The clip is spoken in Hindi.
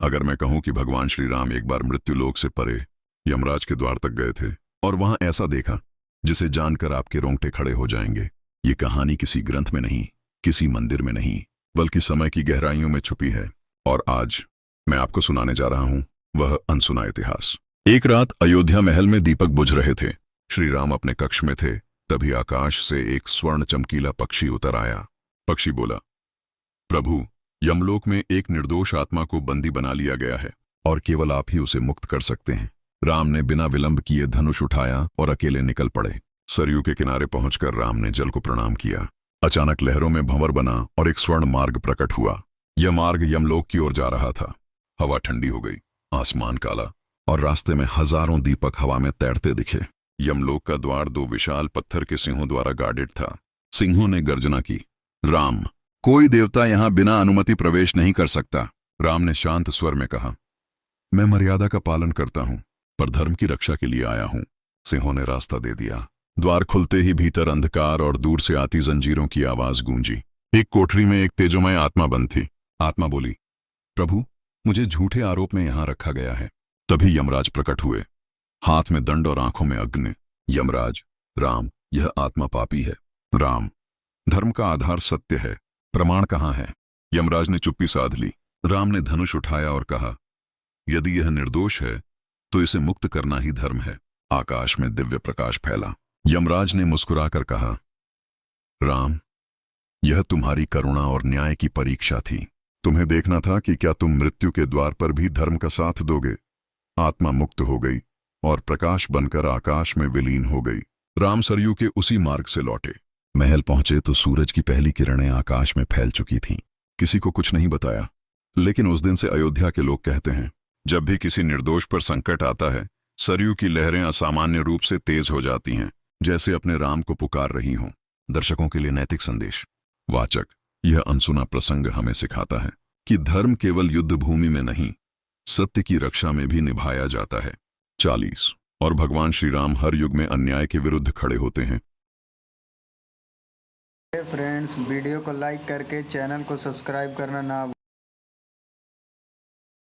अगर मैं कहूं कि भगवान श्री राम एक बार मृत्युलोक से परे यमराज के द्वार तक गए थे और वहां ऐसा देखा जिसे जानकर आपके रोंगटे खड़े हो जाएंगे। ये कहानी किसी ग्रंथ में नहीं, किसी मंदिर में नहीं, बल्कि समय की गहराइयों में छुपी है। और आज मैं आपको सुनाने जा रहा हूं वह अनसुना इतिहास। एक रात अयोध्या महल में दीपक बुझ रहे थे। श्री राम अपने कक्ष में थे, तभी आकाश से एक स्वर्ण चमकीला पक्षी उतर आया। पक्षी बोला, प्रभु, यमलोक में एक निर्दोष आत्मा को बंदी बना लिया गया है और केवल आप ही उसे मुक्त कर सकते हैं। राम ने बिना विलंब किए धनुष उठाया और अकेले निकल पड़े। सरयू के किनारे पहुंचकर राम ने जल को प्रणाम किया। अचानक लहरों में भंवर बना और एक स्वर्ण मार्ग प्रकट हुआ। यह मार्ग यमलोक की ओर जा रहा था। हवा ठंडी हो गई, आसमान काला और रास्ते में हजारों दीपक हवा में तैरते दिखे। यमलोक का द्वार दो विशाल पत्थर के सिंहों द्वारा गार्डेड था। सिंहों ने गर्जना की, राम, कोई देवता यहां बिना अनुमति प्रवेश नहीं कर सकता। राम ने शांत स्वर में कहा, मैं मर्यादा का पालन करता हूं, पर धर्म की रक्षा के लिए आया हूं। सिंहों ने रास्ता दे दिया। द्वार खुलते ही भीतर अंधकार और दूर से आती जंजीरों की आवाज गूंजी। एक कोठरी में एक तेजोमय आत्मा बंद थी। आत्मा बोली, प्रभु, मुझे झूठे आरोप में यहां रखा गया है। तभी यमराज प्रकट हुए, हाथ में दंड और आंखों में अग्नि। यमराज, राम, यह आत्मा पापी है। राम, धर्म का आधार सत्य है, प्रमाण कहां है? यमराज ने चुप्पी साध ली। राम ने धनुष उठाया और कहा, यदि यह निर्दोष है तो इसे मुक्त करना ही धर्म है। आकाश में दिव्य प्रकाश फैला। यमराज ने मुस्कुराकर कहा, राम, यह तुम्हारी करुणा और न्याय की परीक्षा थी। तुम्हें देखना था कि क्या तुम मृत्यु के द्वार पर भी धर्म का साथ दोगे। आत्मा मुक्त हो गई और प्रकाश बनकर आकाश में विलीन हो गई। राम सरयू के उसी मार्ग से लौटे। महल पहुंचे तो सूरज की पहली किरणें आकाश में फैल चुकी थीं। किसी को कुछ नहीं बताया, लेकिन उस दिन से अयोध्या के लोग कहते हैं, जब भी किसी निर्दोष पर संकट आता है, सरयू की लहरें असामान्य रूप से तेज हो जाती हैं, जैसे अपने राम को पुकार रही हों। दर्शकों के लिए नैतिक संदेश। वाचक, यह अनसुना प्रसंग हमें सिखाता है कि धर्म केवल युद्ध भूमि में नहीं, सत्य की रक्षा में भी निभाया जाता है। 40 और भगवान श्री राम हर युग में अन्याय के विरुद्ध खड़े होते हैं। फ्रेंड्स, वीडियो को लाइक करके चैनल को सब्सक्राइब करना ना